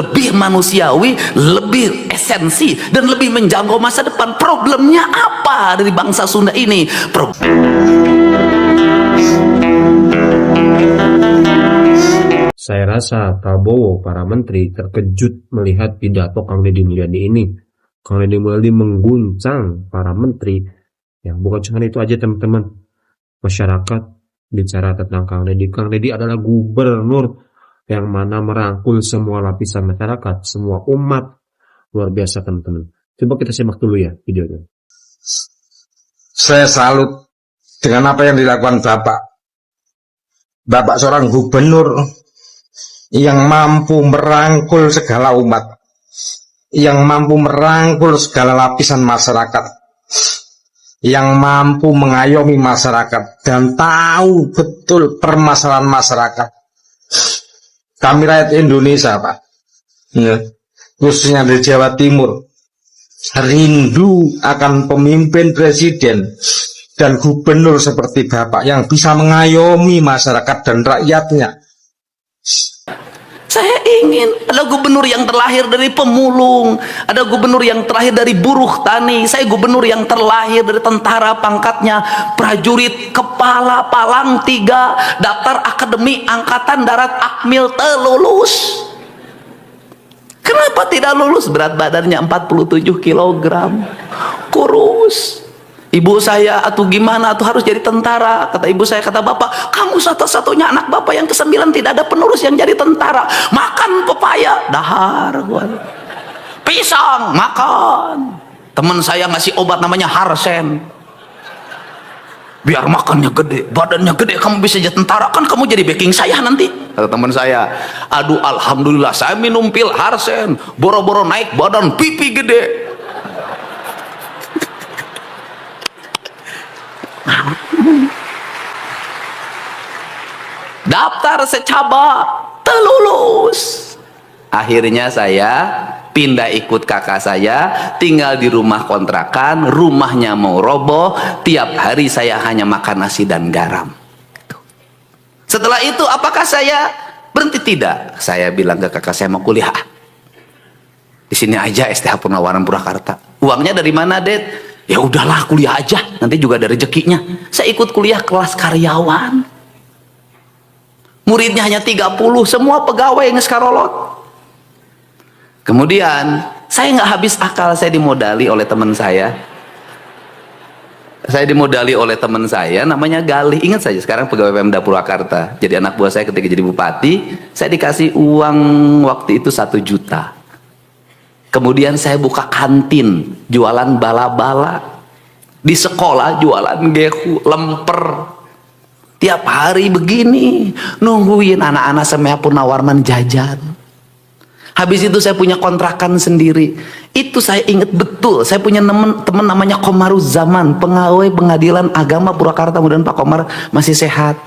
lebih manusiawi, lebih esensi, dan lebih menjangkau masa depan. Problemnya apa dari bangsa Sunda ini? Saya rasa Prabowo, para menteri terkejut melihat pidato Kang Deddy Mulyadi ini. Kang Deddy Mulyadi mengguncang para menteri. Ya, bukan cuma itu aja teman-teman. Masyarakat bicara tentang Kang Deddy. Kang Deddy adalah gubernur yang mana merangkul semua lapisan masyarakat, semua umat. Luar biasa teman-teman. Coba kita simak dulu ya videonya. Saya salut dengan apa yang dilakukan Bapak. Bapak seorang gubernur yang mampu merangkul segala umat, yang mampu merangkul segala lapisan masyarakat, yang mampu mengayomi masyarakat dan tahu betul permasalahan masyarakat. Kami rakyat Indonesia, Pak, ya, khususnya di Jawa Timur, rindu akan pemimpin presiden dan gubernur seperti Bapak yang bisa mengayomi masyarakat dan rakyatnya. Saya ingin ada gubernur yang terlahir dari pemulung, ada gubernur yang terlahir dari buruh tani, saya gubernur yang terlahir dari tentara, pangkatnya prajurit, kepala palang 3, daftar akademi angkatan darat akmil telulus. Kenapa tidak lulus? Berat badannya 47 kg, kurus. Ibu saya, atau gimana, atau harus jadi tentara. Kata ibu saya, kata bapak, kamu satu-satunya anak bapak yang ke-9 tidak ada penerus yang jadi tentara. Makan pepaya, dahar. Pisang, makan. Teman saya ngasih obat namanya Harsen. Biar makannya gede, badannya gede, kamu bisa jadi tentara, kan kamu jadi backing saya nanti. Kata teman saya, aduh alhamdulillah saya minum pil Harsen, boro-boro naik badan, pipi gede. Daftar secaba telulus. Akhirnya saya pindah ikut kakak saya, tinggal di rumah kontrakan, rumahnya mau roboh, tiap hari saya hanya makan nasi dan garam. Setelah itu apakah saya berhenti? Tidak. Saya bilang ke kakak saya, mau kuliah di sini aja, STH Purnawarman Purwakarta. Uangnya dari mana, Det? Ya udahlah, kuliah aja, nanti juga ada rezekinya. Saya ikut kuliah kelas karyawan, muridnya hanya 30, semua pegawai yang ngeskarolot. Kemudian saya nggak habis akal, saya dimodali oleh teman saya. Saya dimodali oleh teman saya namanya Galih, ingat saja, sekarang pegawai Pemda Purwakarta, jadi anak buah saya ketika jadi bupati. Saya dikasih uang waktu itu 1 juta. Kemudian saya buka kantin, jualan bala-bala. Di sekolah jualan gehu, lemper. Tiap hari begini, nungguin anak-anak Semea Purnawarman jajan. Habis itu saya punya kontrakan sendiri. Itu saya ingat betul, saya punya teman namanya Komaruzzaman, pegawai pengadilan agama Purwakarta. Mudah-mudahan Pak Komar masih sehat.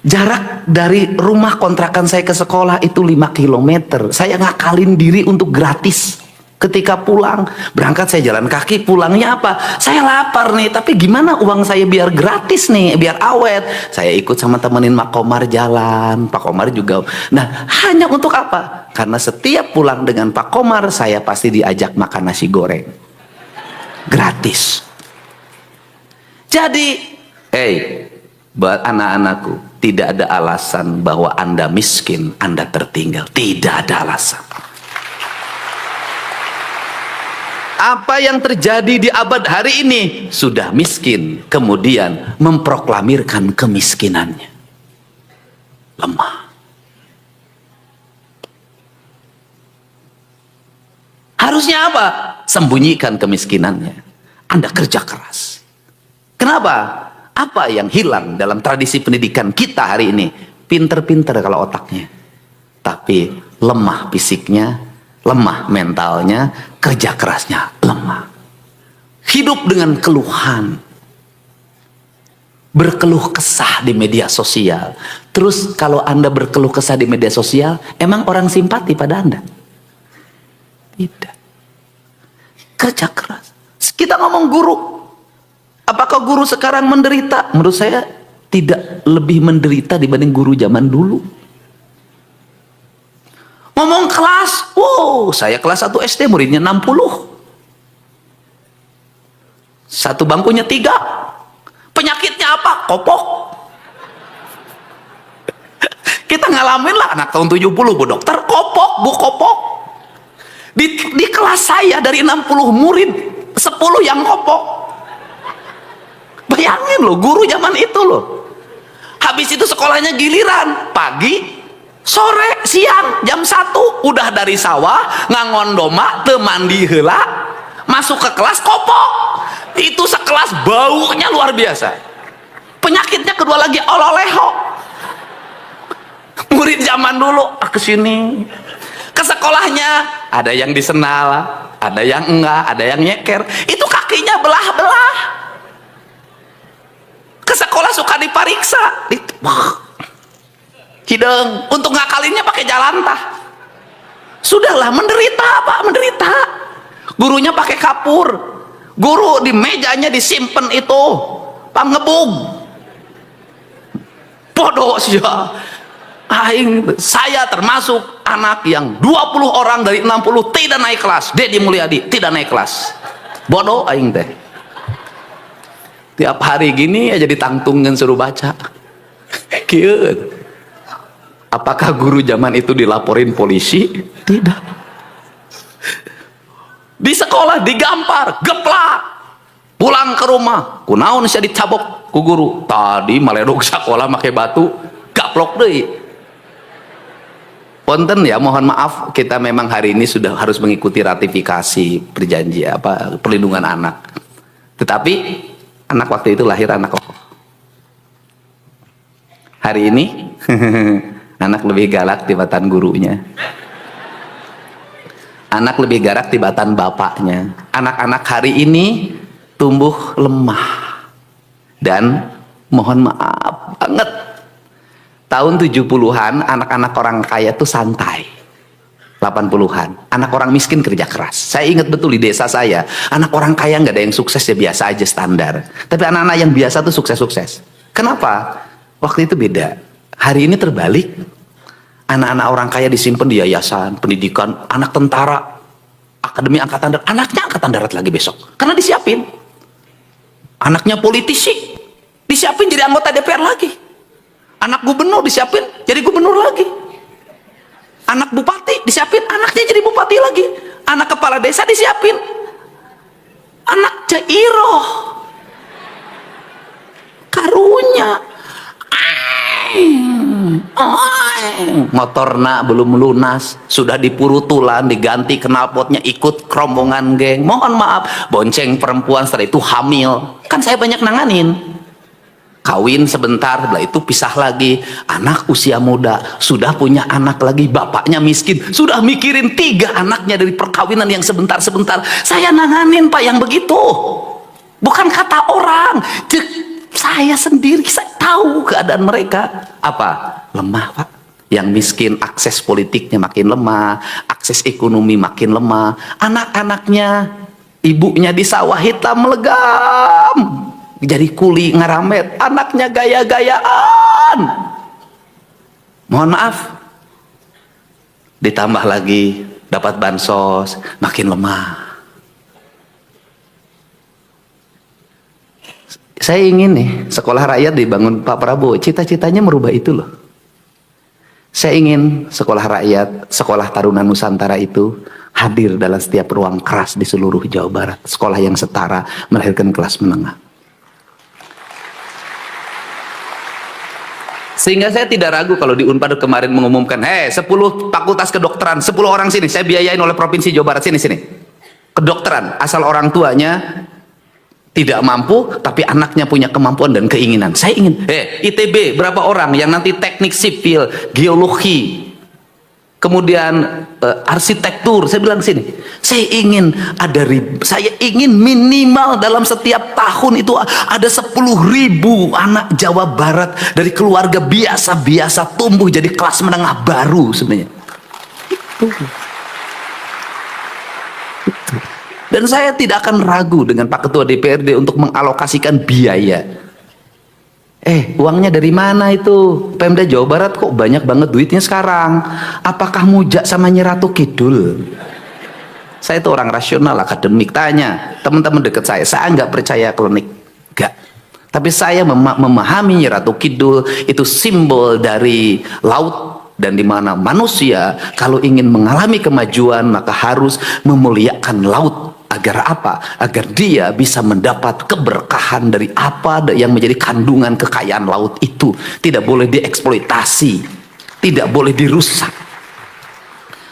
Jarak dari rumah kontrakan saya ke sekolah itu 5 km. Saya ngakalin diri untuk gratis. Ketika pulang, berangkat saya jalan kaki, pulangnya apa? Saya lapar nih, tapi gimana uang saya biar gratis nih, biar awet? Saya ikut sama temenin Pak Komar jalan, Pak Komar juga. Nah, hanya untuk apa? Karena setiap pulang dengan Pak Komar, saya pasti diajak makan nasi goreng. Gratis. Jadi, buat anak-anakku, tidak ada alasan bahwa Anda miskin, Anda tertinggal. Tidak ada alasan. Apa yang terjadi di abad hari ini? Sudah miskin, kemudian memproklamirkan kemiskinannya. Lemah. Harusnya apa? Sembunyikan kemiskinannya. Anda kerja keras. Kenapa? Apa yang hilang dalam tradisi pendidikan kita hari ini? Pinter-pinter kalau otaknya, tapi lemah fisiknya, lemah mentalnya, kerja kerasnya lemah. Hidup dengan keluhan, berkeluh kesah di media sosial. Terus kalau Anda berkeluh kesah di media sosial, emang orang simpati pada Anda? Tidak. Kerja keras. Kita ngomong guru, apakah guru sekarang menderita? Menurut saya tidak lebih menderita dibanding guru zaman dulu. Ngomong kelas, wow, saya kelas 1 SD muridnya 60. Satu bangkunya 3. Penyakitnya apa? Kopok. Kita ngalamin lah anak tahun 70, Bu Dokter, kopok, Bu, kopok. Di kelas saya dari 60 murid, 10 yang kopok. Bayangin loh, guru zaman itu loh. Habis itu sekolahnya giliran, pagi, sore, siang, jam 1, udah dari sawah, ngangon doma, temandi heula, masuk ke kelas, kopok. Itu sekelas baunya luar biasa. Penyakitnya kedua lagi, ololeho. Murid zaman dulu, kesini. Ke sekolahnya, ada yang disenal, ada yang enggak, ada yang nyeker. Itu kakinya belah-belah. Ke sekolah suka dipariksa, hidung, untuk ngakalinnya pakai jalantah. Sudahlah, menderita Pak, menderita. Gurunya pakai kapur, guru di mejanya disimpan itu pangebung. Bodoh sih ya. Saya termasuk anak yang 20 orang dari 60 tidak naik kelas. Dedi Mulyadi tidak naik kelas. Bodoh aing teh. Tiap hari gini aja ditangtungin suruh baca. Kieu. Apakah guru zaman itu dilaporin polisi? Tidak. Di sekolah digampar, geplak. Pulang ke rumah, kunaon sia dicabok ku guru. Tadi maledog sekolah make batu, gaplok deui. Ponten ya, mohon maaf, kita memang hari ini sudah harus mengikuti ratifikasi perjanjian perlindungan anak. Tetapi anak waktu itu lahir anak kokoh. Hari ini anak lebih galak tibatan gurunya. Anak lebih galak tibatan bapaknya. Anak-anak hari ini tumbuh lemah. Dan mohon maaf banget, tahun 70-an anak-anak orang kaya tuh santai. 80-an anak orang miskin kerja keras. Saya ingat betul di desa saya, anak orang kaya nggak ada yang sukses, ya biasa aja standar. Tapi anak-anak yang biasa tuh sukses-sukses. Kenapa? Waktu itu beda. Hari ini terbalik. Anak-anak orang kaya disimpan di yayasan pendidikan, anak tentara, akademi angkatan darat, anaknya angkatan darat lagi besok karena disiapin. Anaknya politisi disiapin jadi anggota DPR lagi. Anak gubernur disiapin jadi gubernur lagi. Anak bupati disiapin, anaknya jadi bupati lagi. Anak kepala desa disiapin, anak Cairoh karunya. Motorna belum lunas, sudah dipurutulan, diganti knalpotnya, ikut kerombongan geng. Mohon maaf, bonceng perempuan, setelah itu hamil. Kan saya banyak nanganin. Kawin sebentar, setelah itu pisah lagi. Anak usia muda, sudah punya anak lagi, bapaknya miskin, sudah mikirin 3 anaknya dari perkawinan yang sebentar-sebentar. Saya nanganin Pak yang begitu. Bukan kata orang, saya sendiri, saya tahu keadaan mereka. Apa? Lemah Pak. Yang miskin akses politiknya makin lemah, akses ekonomi makin lemah. Anak-anaknya, ibunya di sawah hitam melegam, jadi kuli ngaramet, anaknya gaya-gayaan. Mohon maaf, ditambah lagi dapat bansos, makin lemah. Saya ingin nih sekolah rakyat dibangun Pak Prabowo, cita-citanya merubah itu loh. Saya ingin sekolah rakyat, sekolah Taruna Nusantara itu hadir dalam setiap ruang keras di seluruh Jawa Barat. Sekolah yang setara, melahirkan kelas menengah. Sehingga saya tidak ragu kalau di Unpad kemarin mengumumkan, 10 fakultas kedokteran, 10 orang sini, saya biayain oleh Provinsi Jawa Barat, sini. Kedokteran, asal orang tuanya tidak mampu, tapi anaknya punya kemampuan dan keinginan. Saya ingin, ITB berapa orang yang nanti teknik sipil, geologi, kemudian arsitektur. Saya bilang sini, saya ingin minimal dalam setiap tahun itu ada 10.000 anak Jawa Barat dari keluarga biasa-biasa tumbuh jadi kelas menengah baru sebenarnya. Dan saya tidak akan ragu dengan Pak Ketua DPRD untuk mengalokasikan biaya. Uangnya dari mana itu? Pemda Jawa Barat kok banyak banget duitnya sekarang? Apakah mujak sama Nyi Ratu Kidul? Saya itu orang rasional, akademik. Tanya teman-teman dekat saya nggak percaya klinik, nggak. Tapi saya memahami Nyi Ratu Kidul itu simbol dari laut, dan di mana manusia kalau ingin mengalami kemajuan maka harus memuliakan laut. Agar apa? Agar dia bisa mendapat keberkahan dari apa yang menjadi kandungan kekayaan laut itu. Tidak boleh dieksploitasi, tidak boleh dirusak.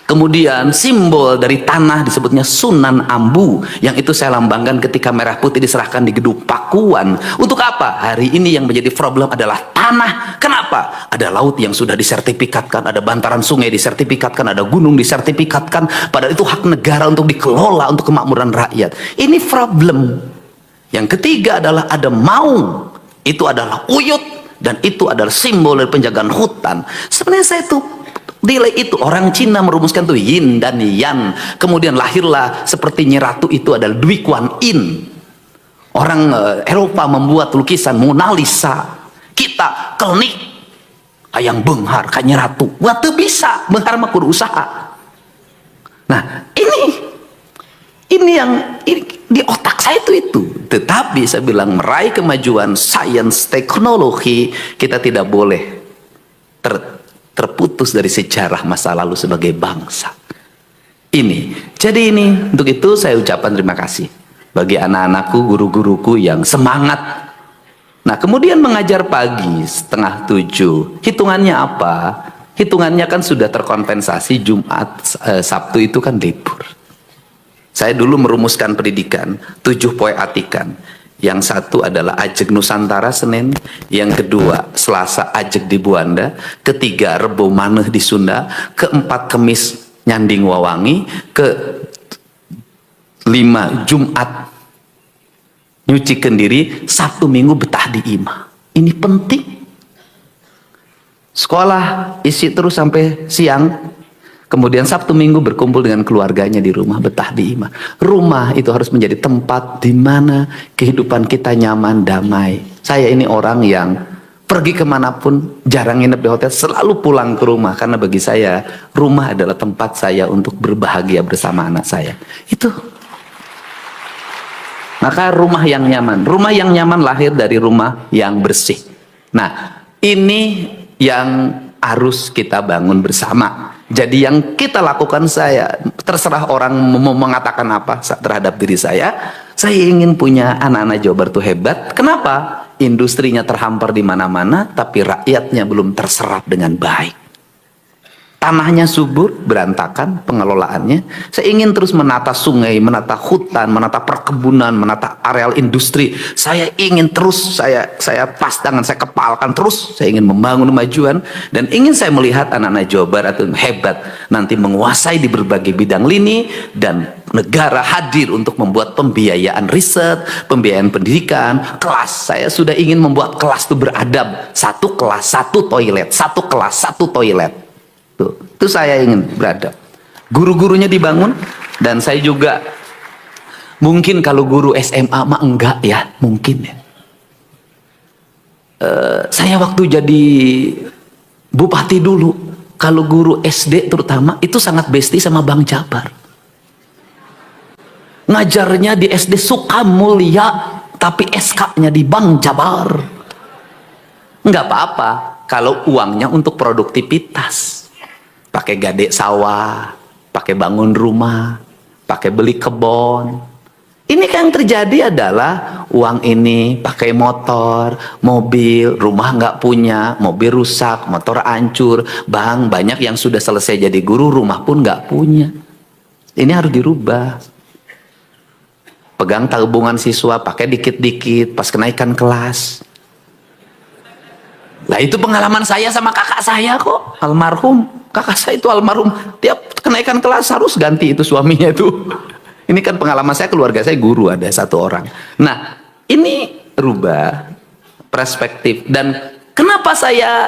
Kemudian simbol dari tanah disebutnya Sunan Ambu, yang itu saya lambangkan ketika merah putih diserahkan di Gedung Pakuan. Untuk apa? Hari ini yang menjadi problem adalah tanah. Kenapa? Ada laut yang sudah disertifikatkan, ada bantaran sungai disertifikatkan, ada gunung disertifikatkan, padahal itu hak negara untuk dikelola untuk kemakmuran rakyat. Ini problem. Yang ketiga adalah ada maung, itu adalah uyut, dan itu adalah simbol dari penjagaan hutan. Sebenarnya saya itu nilai itu, orang Cina merumuskan tuh yin dan yang, kemudian lahirlah seperti Nyi Ratu itu adalah Dwi Kuan Yin. Orang Eropa membuat lukisan Mona Lisa. Kita klinik hayang benghar ka Nyi Ratu, waktu bisa benghar mah kudu usaha. Nah ini yang di otak saya itu. Tetapi saya bilang meraih kemajuan sains teknologi, kita tidak boleh terputus dari sejarah masa lalu sebagai bangsa. Jadi untuk itu saya ucapkan terima kasih bagi anak-anakku, guru-guruku yang semangat. Nah, kemudian mengajar pagi 6:30. Hitungannya apa? Hitungannya kan sudah terkompensasi Jumat, Sabtu itu kan libur. Saya dulu merumuskan pendidikan 7 poe atikan. Yang satu adalah Ajeg Nusantara Senin, yang kedua Selasa Ajeg di Buanda, ketiga Rebo Maneh di Sunda, keempat Kemis Nyanding Wawangi, kelima Jumat nyuci kendiri, Sabtu Minggu betah di imah. Ini penting. Sekolah isi terus sampai siang. Kemudian Sabtu Minggu berkumpul dengan keluarganya di rumah, betah di imah. Rumah itu harus menjadi tempat di mana kehidupan kita nyaman, damai. Saya ini orang yang pergi kemanapun, jarang nginep di hotel, selalu pulang ke rumah. Karena bagi saya, rumah adalah tempat saya untuk berbahagia bersama anak saya. Itu. Maka rumah yang nyaman. Rumah yang nyaman lahir dari rumah yang bersih. Nah, ini yang harus kita bangun bersama. Jadi yang kita lakukan, saya terserah orang mau mengatakan apa terhadap diri saya ingin punya anak-anak Jawa Barat itu hebat. Kenapa? Industrinya terhampar di mana-mana, tapi rakyatnya belum terserap dengan baik. Tanahnya subur, berantakan pengelolaannya. Saya ingin terus menata sungai, menata hutan, menata perkebunan, menata areal industri. Saya ingin terus, saya pas tangan, saya kepalkan terus. Saya ingin membangun kemajuan dan ingin saya melihat anak-anak Jawa Barat itu hebat, nanti menguasai di berbagai bidang lini, dan negara hadir untuk membuat pembiayaan riset, pembiayaan pendidikan, kelas. Saya sudah ingin membuat kelas itu beradab. 1 kelas, 1 toilet, 1 kelas, 1 toilet. Itu saya ingin berada. Guru-gurunya dibangun, dan saya juga mungkin kalau guru SMA mah enggak ya, mungkin ya. Saya waktu jadi bupati dulu, kalau guru SD terutama itu sangat bestie sama Bang Jabar. Ngajarnya di SD Sukamulya, tapi SK-nya di Bang Jabar. Enggak apa-apa kalau uangnya untuk produktivitas. Pakai gade sawah, pakai bangun rumah, pakai beli kebun. Ini kan yang terjadi adalah uang ini pakai motor, mobil, rumah nggak punya, mobil rusak, motor hancur. Bang, banyak yang sudah selesai jadi guru, rumah pun nggak punya. Ini harus dirubah. Pegang tabungan siswa, pakai dikit-dikit pas kenaikan kelas. Lah itu pengalaman saya sama kakak saya kok, almarhum. Kakak saya itu almarhum, tiap kenaikan kelas harus ganti itu suaminya itu. Ini kan pengalaman saya, keluarga saya guru ada 1 orang. Nah, ini rubah perspektif. Dan kenapa saya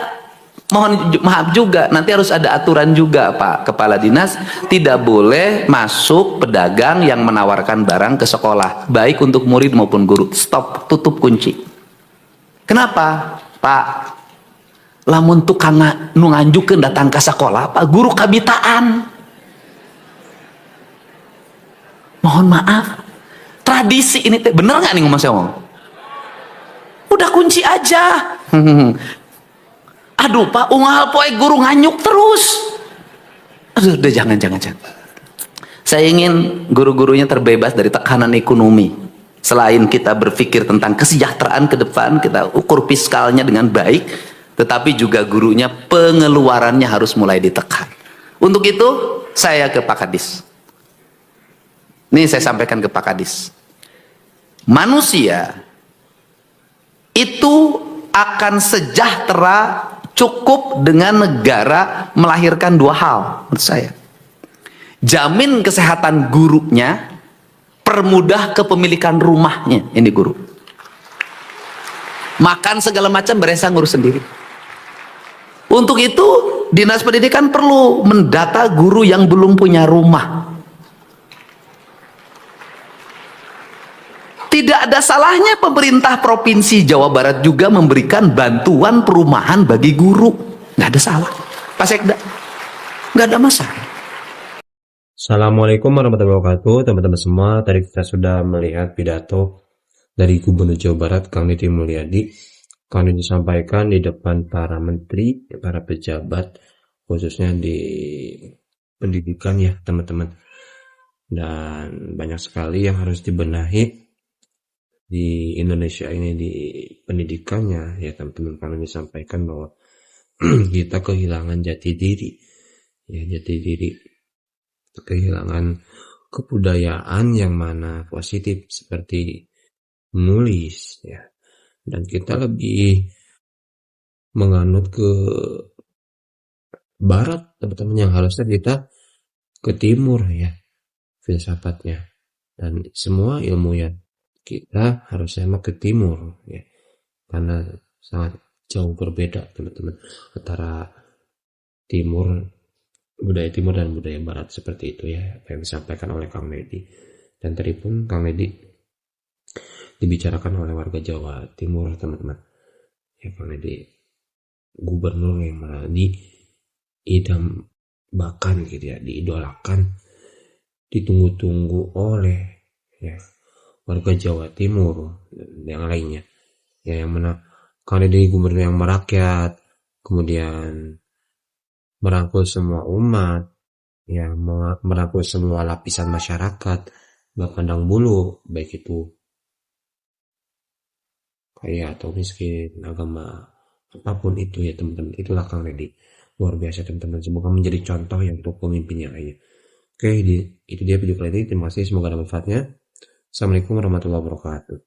mohon maaf juga, nanti harus ada aturan juga Pak Kepala Dinas, tidak boleh masuk pedagang yang menawarkan barang ke sekolah, baik untuk murid maupun guru. Stop, tutup kunci. Kenapa? Pak, lamun tukang nu nganjukeun datang ke sekolah Pak, guru kabitaan. Mohon maaf, tradisi ini teh bener nggak nih ngomong saya ngomong? Udah kunci aja. Aduh Pak, unggal poe guru nganyuk terus. Aduh, udah jangan. Saya ingin guru-gurunya terbebas dari tekanan ekonomi. Selain kita berpikir tentang kesejahteraan ke depan, kita ukur fiskalnya dengan baik, tetapi juga gurunya pengeluarannya harus mulai ditekan. Untuk itu, saya ke Pak Kadis. Ini saya sampaikan ke Pak Kadis. Manusia itu akan sejahtera cukup dengan negara melahirkan dua hal menurut saya. Jamin kesehatan gurunya, permudah kepemilikan rumahnya, ini guru. Makan segala macam beresah ngurus sendiri. Untuk itu, Dinas Pendidikan perlu mendata guru yang belum punya rumah. Tidak ada salahnya pemerintah Provinsi Jawa Barat juga memberikan bantuan perumahan bagi guru. Nggak ada salah. Pak Sekda, nggak ada masalah. Assalamualaikum warahmatullahi wabarakatuh, teman-teman semua. Tadi kita sudah melihat pidato dari Gubernur Jawa Barat, Kang Deddy Mulyadi. Kang Deddy disampaikan di depan para menteri, para pejabat, khususnya di pendidikan ya teman-teman. Dan banyak sekali yang harus dibenahi di Indonesia ini di pendidikannya ya teman-teman. Kang Deddy disampaikan bahwa kita kehilangan jati diri, ya jati diri. Kehilangan kebudayaan yang mana positif seperti menulis ya, dan kita lebih menganut ke barat teman-teman, yang harusnya kita ke timur ya filsafatnya, dan semua ilmu ya kita harusnya ke timur ya, karena sangat jauh berbeda teman-teman antara budaya timur dan budaya barat, seperti itu ya apa yang disampaikan oleh Kang Deddy. Dan tadi pun Kang Deddy dibicarakan oleh warga Jawa Timur teman-teman ya. Kang Deddy gubernur yang malah diidambakan gitu ya, diidolakan, ditunggu-tunggu oleh ya warga Jawa Timur dan yang lainnya ya, yang mana Kang Deddy gubernur yang merakyat, kemudian merangkul semua umat, ya merangkul semua lapisan masyarakat, gak pandang bulu, baik itu kaya atau miskin, agama, apapun itu ya teman-teman. Itulah Kang Deddy, luar biasa teman-teman. Semoga menjadi contoh yang untuk pemimpin yang lainnya. Oke, itu dia video kali ini. Terima kasih, semoga ada manfaatnya. Assalamualaikum warahmatullahi wabarakatuh.